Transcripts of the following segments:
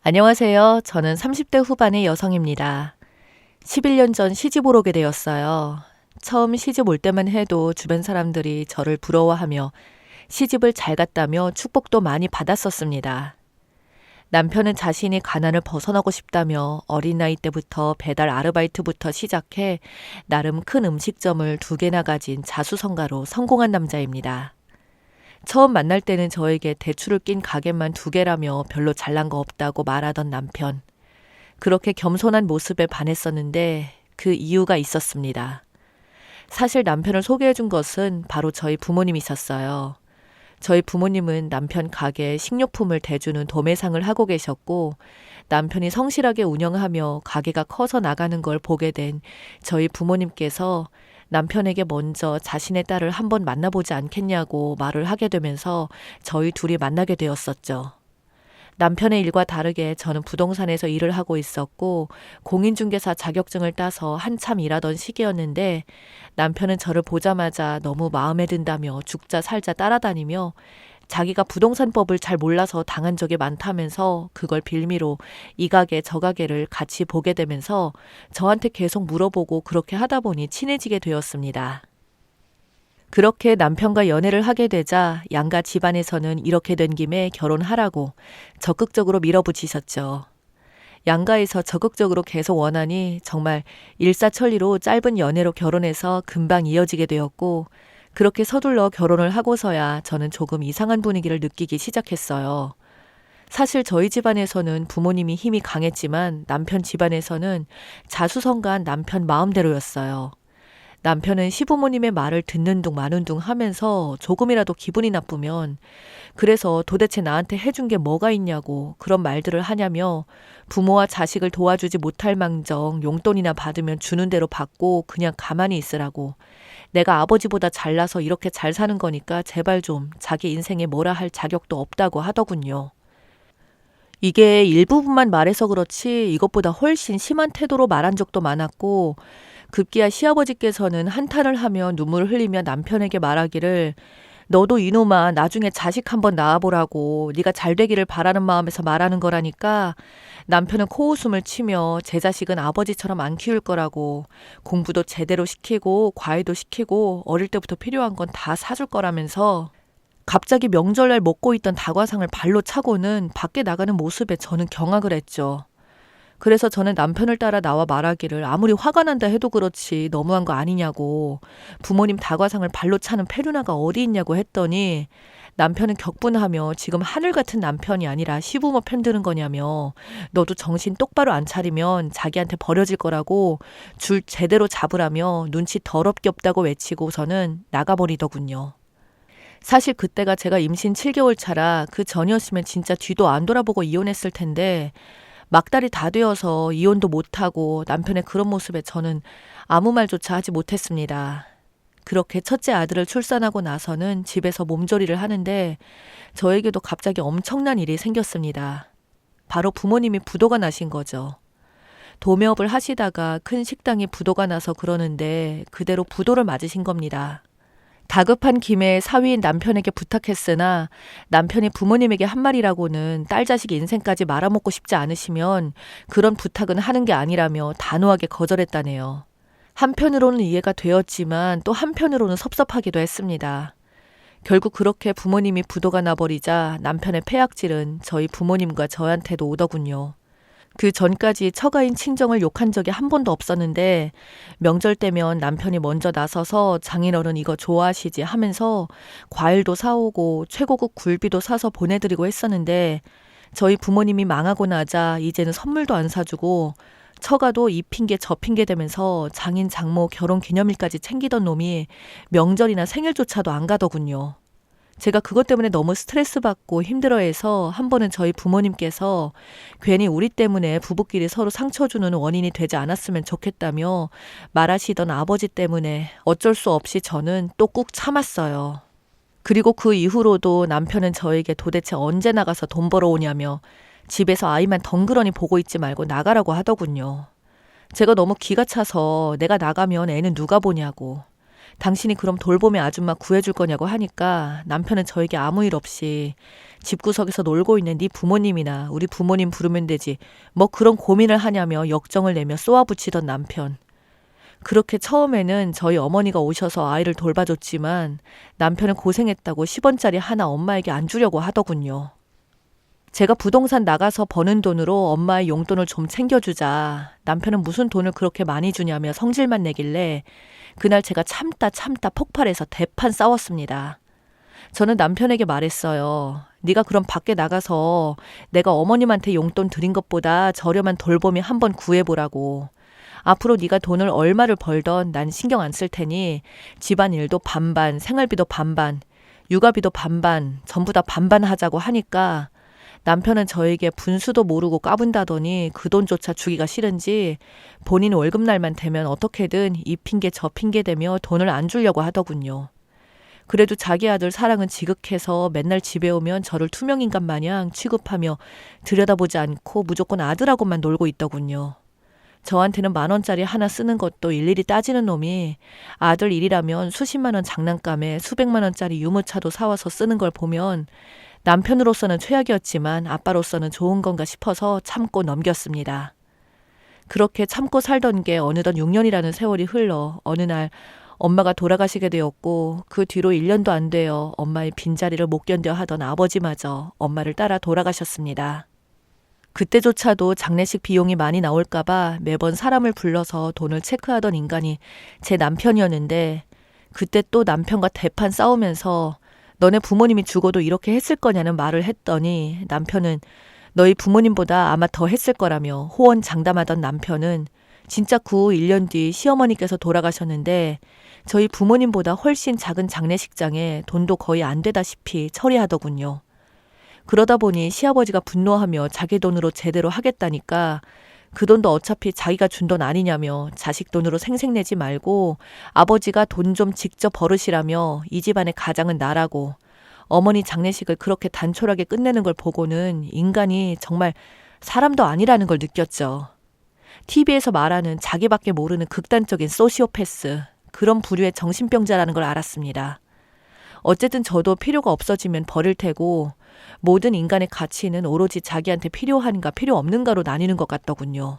안녕하세요. 저는 30대 후반의 여성입니다. 11년 전 시집을 오게 되었어요. 처음 시집 올 때만 해도 주변 사람들이 저를 부러워하며 시집을 잘 갔다며 축복도 많이 받았었습니다. 남편은 자신이 가난을 벗어나고 싶다며 어린 나이 때부터 배달 아르바이트부터 시작해 나름 큰 음식점을 2개나 가진 자수성가로 성공한 남자입니다. 처음 만날 때는 저에게 대출을 낀 가게만 2개라며 별로 잘난 거 없다고 말하던 남편. 그렇게 겸손한 모습에 반했었는데 그 이유가 있었습니다. 사실 남편을 소개해준 것은 바로 저희 부모님이셨어요. 저희 부모님은 남편 가게에 식료품을 대주는 도매상을 하고 계셨고 남편이 성실하게 운영하며 가게가 커서 나가는 걸 보게 된 저희 부모님께서 남편에게 먼저 자신의 딸을 한번 만나보지 않겠냐고 말을 하게 되면서 저희 둘이 만나게 되었었죠. 남편의 일과 다르게 저는 부동산에서 일을 하고 있었고 공인중개사 자격증을 따서 한참 일하던 시기였는데 남편은 저를 보자마자 너무 마음에 든다며 죽자 살자 따라다니며 자기가 부동산법을 잘 몰라서 당한 적이 많다면서 그걸 빌미로 이 가게 저 가게를 같이 보게 되면서 저한테 계속 물어보고 그렇게 하다 보니 친해지게 되었습니다. 그렇게 남편과 연애를 하게 되자 양가 집안에서는 이렇게 된 김에 결혼하라고 적극적으로 밀어붙이셨죠. 양가에서 적극적으로 계속 원하니 정말 일사천리로 짧은 연애로 결혼해서 금방 이어지게 되었고 그렇게 서둘러 결혼을 하고서야 저는 조금 이상한 분위기를 느끼기 시작했어요. 사실 저희 집안에서는 부모님이 힘이 강했지만 남편 집안에서는 자수성가한 남편 마음대로였어요. 남편은 시부모님의 말을 듣는 둥 마는 둥 하면서 조금이라도 기분이 나쁘면 그래서 도대체 나한테 해준 게 뭐가 있냐고 그런 말들을 하냐며 부모와 자식을 도와주지 못할 망정 용돈이나 받으면 주는 대로 받고 그냥 가만히 있으라고 내가 아버지보다 잘나서 이렇게 잘 사는 거니까 제발 좀 자기 인생에 뭐라 할 자격도 없다고 하더군요. 이게 일부분만 말해서 그렇지 이것보다 훨씬 심한 태도로 말한 적도 많았고 급기야 시아버지께서는 한탄을 하며 눈물을 흘리며 남편에게 말하기를 너도 이놈아 나중에 자식 한번 낳아보라고 네가 잘 되기를 바라는 마음에서 말하는 거라니까 남편은 코웃음을 치며 제 자식은 아버지처럼 안 키울 거라고 공부도 제대로 시키고 과외도 시키고 어릴 때부터 필요한 건 다 사줄 거라면서 갑자기 명절날 먹고 있던 다과상을 발로 차고는 밖에 나가는 모습에 저는 경악을 했죠. 그래서 저는 남편을 따라 나와 말하기를 아무리 화가 난다 해도 그렇지 너무한 거 아니냐고 부모님 다과상을 발로 차는 페루나가 어디 있냐고 했더니 남편은 격분하며 지금 하늘 같은 남편이 아니라 시부모 편드는 거냐며 너도 정신 똑바로 안 차리면 자기한테 버려질 거라고 줄 제대로 잡으라며 눈치 더럽게 없다고 외치고서는 나가버리더군요. 사실 그때가 제가 임신 7개월 차라 그 전이었으면 진짜 뒤도 안 돌아보고 이혼했을 텐데 막달이 다 되어서 이혼도 못하고 남편의 그런 모습에 저는 아무 말조차 하지 못했습니다. 그렇게 첫째 아들을 출산하고 나서는 집에서 몸조리를 하는데 저에게도 갑자기 엄청난 일이 생겼습니다. 바로 부모님이 부도가 나신 거죠. 도매업을 하시다가 큰 식당이 부도가 나서 그러는데 그대로 부도를 맞으신 겁니다. 다급한 김에 사위인 남편에게 부탁했으나 남편이 부모님에게 한 말이라고는 딸 자식 인생까지 말아먹고 싶지 않으시면 그런 부탁은 하는 게 아니라며 단호하게 거절했다네요. 한편으로는 이해가 되었지만 또 한편으로는 섭섭하기도 했습니다. 결국 그렇게 부모님이 부도가 나버리자 남편의 폐악질은 저희 부모님과 저한테도 오더군요. 그 전까지 처가인 친정을 욕한 적이 한 번도 없었는데 명절 때면 남편이 먼저 나서서 장인어른 이거 좋아하시지 하면서 과일도 사오고 최고급 굴비도 사서 보내드리고 했었는데 저희 부모님이 망하고 나자 이제는 선물도 안 사주고 처가도 이 핑계 저 핑계 대면서 장인 장모 결혼 기념일까지 챙기던 놈이 명절이나 생일조차도 안 가더군요. 제가 그것 때문에 너무 스트레스 받고 힘들어해서 한 번은 저희 부모님께서 괜히 우리 때문에 부부끼리 서로 상처 주는 원인이 되지 않았으면 좋겠다며 말하시던 아버지 때문에 어쩔 수 없이 저는 또 꾹 참았어요. 그리고 그 이후로도 남편은 저에게 도대체 언제 나가서 돈 벌어오냐며 집에서 아이만 덩그러니 보고 있지 말고 나가라고 하더군요. 제가 너무 기가 차서 내가 나가면 애는 누가 보냐고. 당신이 그럼 돌보미 아줌마 구해줄 거냐고 하니까 남편은 저에게 아무 일 없이 집구석에서 놀고 있는 네 부모님이나 우리 부모님 부르면 되지. 뭐 그런 고민을 하냐며 역정을 내며 쏘아붙이던 남편. 그렇게 처음에는 저희 어머니가 오셔서 아이를 돌봐줬지만 남편은 고생했다고 10원짜리 하나 엄마에게 안 주려고 하더군요. 제가 부동산 나가서 버는 돈으로 엄마의 용돈을 좀 챙겨주자. 남편은 무슨 돈을 그렇게 많이 주냐며 성질만 내길래 그날 제가 참다 폭발해서 대판 싸웠습니다. 저는 남편에게 말했어요. 네가 그럼 밖에 나가서 내가 어머님한테 용돈 드린 것보다 저렴한 돌봄이 한번 구해보라고. 앞으로 네가 돈을 얼마를 벌던 난 신경 안 쓸 테니 집안일도 반반, 생활비도 반반, 육아비도 반반, 전부 다 반반 하자고 하니까 남편은 저에게 분수도 모르고 까분다더니 그 돈조차 주기가 싫은지 본인 월급날만 되면 어떻게든 이 핑계 저 핑계 대며 돈을 안 주려고 하더군요. 그래도 자기 아들 사랑은 지극해서 맨날 집에 오면 저를 투명인간 마냥 취급하며 들여다보지 않고 무조건 아들하고만 놀고 있더군요. 저한테는 10,000원짜리 하나 쓰는 것도 일일이 따지는 놈이 아들 일이라면 수십만 원 장난감에 수백만 원짜리 유모차도 사와서 쓰는 걸 보면 남편으로서는 최악이었지만 아빠로서는 좋은 건가 싶어서 참고 넘겼습니다. 그렇게 참고 살던 게 어느덧 6년이라는 세월이 흘러 어느 날 엄마가 돌아가시게 되었고 그 뒤로 1년도 안 되어 엄마의 빈자리를 못 견뎌 하던 아버지마저 엄마를 따라 돌아가셨습니다. 그때조차도 장례식 비용이 많이 나올까봐 매번 사람을 불러서 돈을 체크하던 인간이 제 남편이었는데 그때 또 남편과 대판 싸우면서 너네 부모님이 죽어도 이렇게 했을 거냐는 말을 했더니 남편은 너희 부모님보다 아마 더 했을 거라며 호언장담하던 남편은 진짜 그 후 1년 뒤 시어머니께서 돌아가셨는데 저희 부모님보다 훨씬 작은 장례식장에 돈도 거의 안 되다시피 처리하더군요. 그러다 보니 시아버지가 분노하며 자기 돈으로 제대로 하겠다니까 그 돈도 어차피 자기가 준 돈 아니냐며 자식 돈으로 생색내지 말고 아버지가 돈 좀 직접 버르시라며 이 집안의 가장은 나라고 어머니 장례식을 그렇게 단촐하게 끝내는 걸 보고는 인간이 정말 사람도 아니라는 걸 느꼈죠. TV에서 말하는 자기밖에 모르는 극단적인 소시오패스, 그런 부류의 정신병자라는 걸 알았습니다. 어쨌든 저도 필요가 없어지면 버릴 테고 모든 인간의 가치는 오로지 자기한테 필요한가 필요 없는가로 나뉘는 것 같더군요.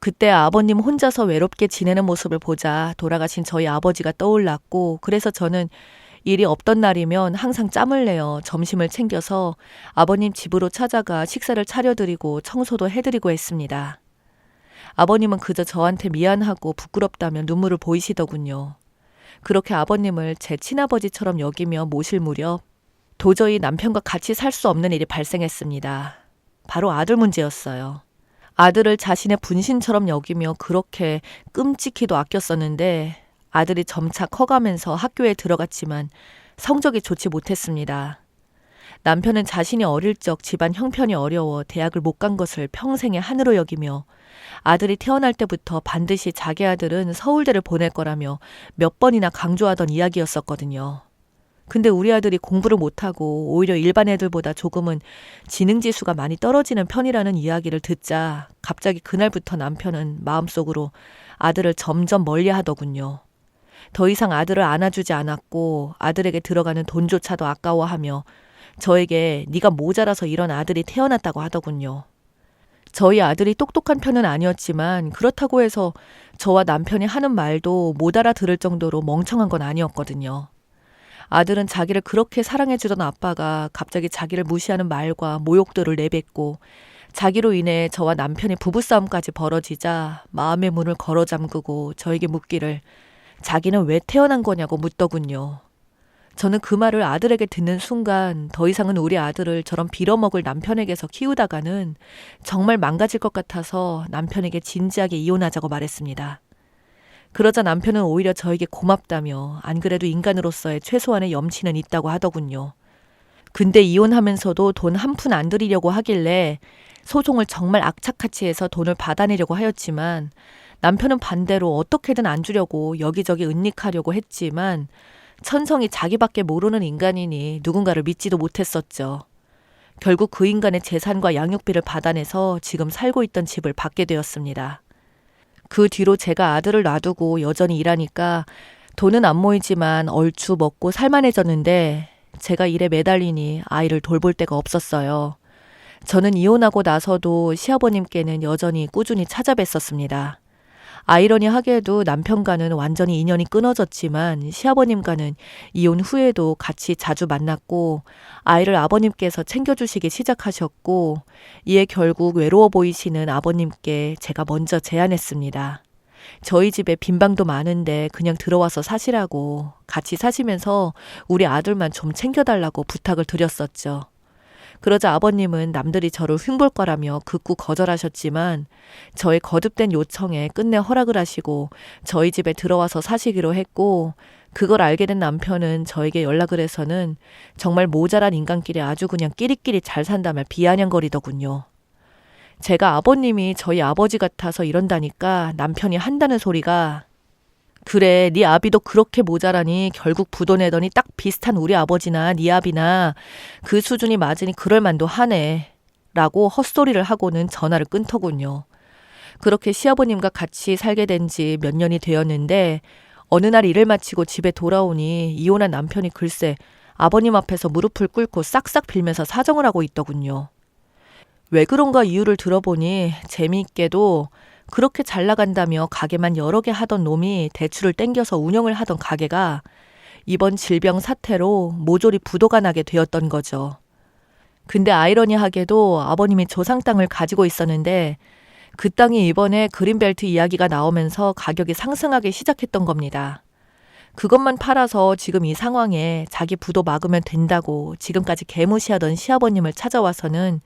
그때 아버님 혼자서 외롭게 지내는 모습을 보자 돌아가신 저희 아버지가 떠올랐고 그래서 저는 일이 없던 날이면 항상 짬을 내어 점심을 챙겨서 아버님 집으로 찾아가 식사를 차려드리고 청소도 해드리고 했습니다. 아버님은 그저 저한테 미안하고 부끄럽다며 눈물을 보이시더군요. 그렇게 아버님을 제 친아버지처럼 여기며 모실 무렵 도저히 남편과 같이 살 수 없는 일이 발생했습니다. 바로 아들 문제였어요. 아들을 자신의 분신처럼 여기며 그렇게 끔찍히도 아꼈었는데 아들이 점차 커가면서 학교에 들어갔지만 성적이 좋지 못했습니다. 남편은 자신이 어릴 적 집안 형편이 어려워 대학을 못 간 것을 평생의 한으로 여기며 아들이 태어날 때부터 반드시 자기 아들은 서울대를 보낼 거라며 몇 번이나 강조하던 이야기였었거든요. 근데 우리 아들이 공부를 못하고 오히려 일반 애들보다 조금은 지능지수가 많이 떨어지는 편이라는 이야기를 듣자 갑자기 그날부터 남편은 마음속으로 아들을 점점 멀리하더군요. 더 이상 아들을 안아주지 않았고 아들에게 들어가는 돈조차도 아까워하며 저에게 네가 모자라서 이런 아들이 태어났다고 하더군요. 저희 아들이 똑똑한 편은 아니었지만 그렇다고 해서 저와 남편이 하는 말도 못 알아들을 정도로 멍청한 건 아니었거든요. 아들은 자기를 그렇게 사랑해주던 아빠가 갑자기 자기를 무시하는 말과 모욕들을 내뱉고 자기로 인해 저와 남편의 부부싸움까지 벌어지자 마음의 문을 걸어 잠그고 저에게 묻기를 자기는 왜 태어난 거냐고 묻더군요. 저는 그 말을 아들에게 듣는 순간 더 이상은 우리 아들을 저런 빌어먹을 남편에게서 키우다가는 정말 망가질 것 같아서 남편에게 진지하게 이혼하자고 말했습니다. 그러자 남편은 오히려 저에게 고맙다며 안 그래도 인간으로서의 최소한의 염치는 있다고 하더군요. 근데 이혼하면서도 돈 한 푼 안 들이려고 하길래 소송을 정말 악착같이 해서 돈을 받아내려고 하였지만 남편은 반대로 어떻게든 안 주려고 여기저기 은닉하려고 했지만 천성이 자기밖에 모르는 인간이니 누군가를 믿지도 못했었죠. 결국 그 인간의 재산과 양육비를 받아내서 지금 살고 있던 집을 받게 되었습니다. 그 뒤로 제가 아들을 놔두고 여전히 일하니까 돈은 안 모이지만 얼추 먹고 살만해졌는데 제가 일에 매달리니 아이를 돌볼 데가 없었어요. 저는 이혼하고 나서도 시아버님께는 여전히 꾸준히 찾아뵀었습니다. 아이러니하게도 남편과는 완전히 인연이 끊어졌지만 시아버님과는 이혼 후에도 같이 자주 만났고 아이를 아버님께서 챙겨주시기 시작하셨고 이에 결국 외로워 보이시는 아버님께 제가 먼저 제안했습니다. 저희 집에 빈 방도 많은데 그냥 들어와서 사시라고 같이 사시면서 우리 아들만 좀 챙겨달라고 부탁을 드렸었죠. 그러자 아버님은 남들이 저를 흉볼 거라며 극구 거절하셨지만 저의 거듭된 요청에 끝내 허락을 하시고 저희 집에 들어와서 사시기로 했고 그걸 알게 된 남편은 저에게 연락을 해서는 정말 모자란 인간끼리 아주 그냥 끼리끼리 잘 산다며 비아냥거리더군요. 제가 아버님이 저희 아버지 같아서 이런다니까 남편이 한다는 소리가 그래, 네 아비도 그렇게 모자라니 결국 부도내더니 딱 비슷한 우리 아버지나 네 아비나 그 수준이 맞으니 그럴 만도 하네. 라고 헛소리를 하고는 전화를 끊더군요. 그렇게 시아버님과 같이 살게 된 지 몇 년이 되었는데 어느 날 일을 마치고 집에 돌아오니 이혼한 남편이 글쎄 아버님 앞에서 무릎을 꿇고 싹싹 빌면서 사정을 하고 있더군요. 왜 그런가 이유를 들어보니 재미있게도 그렇게 잘 나간다며 가게만 여러 개 하던 놈이 대출을 땡겨서 운영을 하던 가게가 이번 질병 사태로 모조리 부도가 나게 되었던 거죠. 근데 아이러니하게도 아버님이 조상 땅을 가지고 있었는데 그 땅이 이번에 그린벨트 이야기가 나오면서 가격이 상승하기 시작했던 겁니다. 그것만 팔아서 지금 이 상황에 자기 부도 막으면 된다고 지금까지 개무시하던 시아버님을 찾아와서는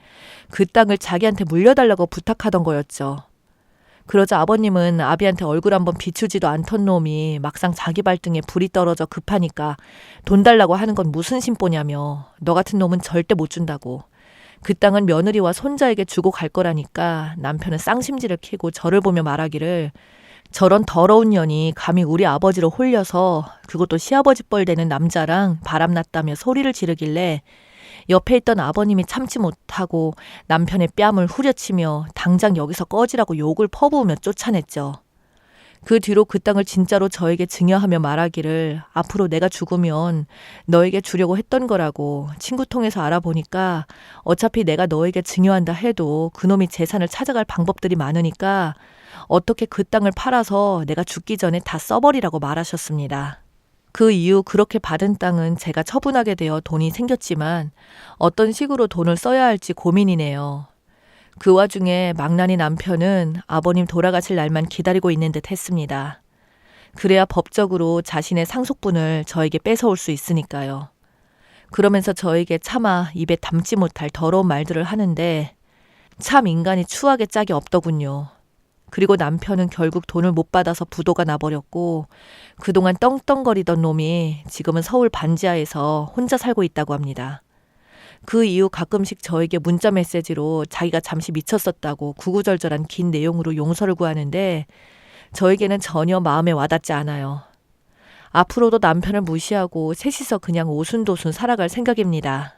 그 땅을 자기한테 물려달라고 부탁하던 거였죠. 그러자 아버님은 아비한테 얼굴 한번 비추지도 않던 놈이 막상 자기 발등에 불이 떨어져 급하니까 돈 달라고 하는 건 무슨 심보냐며 너 같은 놈은 절대 못 준다고. 그 땅은 며느리와 손자에게 주고 갈 거라니까 남편은 쌍심지를 켜고 저를 보며 말하기를 저런 더러운 년이 감히 우리 아버지를 홀려서 그것도 시아버지 뻘 되는 남자랑 바람났다며 소리를 지르길래 옆에 있던 아버님이 참지 못하고 남편의 뺨을 후려치며 당장 여기서 꺼지라고 욕을 퍼부으며 쫓아냈죠. 그 뒤로 그 땅을 진짜로 저에게 증여하며 말하기를 앞으로 내가 죽으면 너에게 주려고 했던 거라고 친구 통해서 알아보니까 어차피 내가 너에게 증여한다 해도 그놈이 재산을 찾아갈 방법들이 많으니까 어떻게 그 땅을 팔아서 내가 죽기 전에 다 써버리라고 말하셨습니다. 그 이후 그렇게 받은 땅은 제가 처분하게 되어 돈이 생겼지만 어떤 식으로 돈을 써야 할지 고민이네요. 그 와중에 망나니 남편은 아버님 돌아가실 날만 기다리고 있는 듯 했습니다. 그래야 법적으로 자신의 상속분을 저에게 뺏어올 수 있으니까요. 그러면서 저에게 차마 입에 담지 못할 더러운 말들을 하는데 참 인간이 추하게 짝이 없더군요. 그리고 남편은 결국 돈을 못 받아서 부도가 나버렸고 그동안 떵떵거리던 놈이 지금은 서울 반지하에서 혼자 살고 있다고 합니다. 그 이후 가끔씩 저에게 문자 메시지로 자기가 잠시 미쳤었다고 구구절절한 긴 내용으로 용서를 구하는데 저에게는 전혀 마음에 와닿지 않아요. 앞으로도 남편을 무시하고 셋이서 그냥 오순도순 살아갈 생각입니다.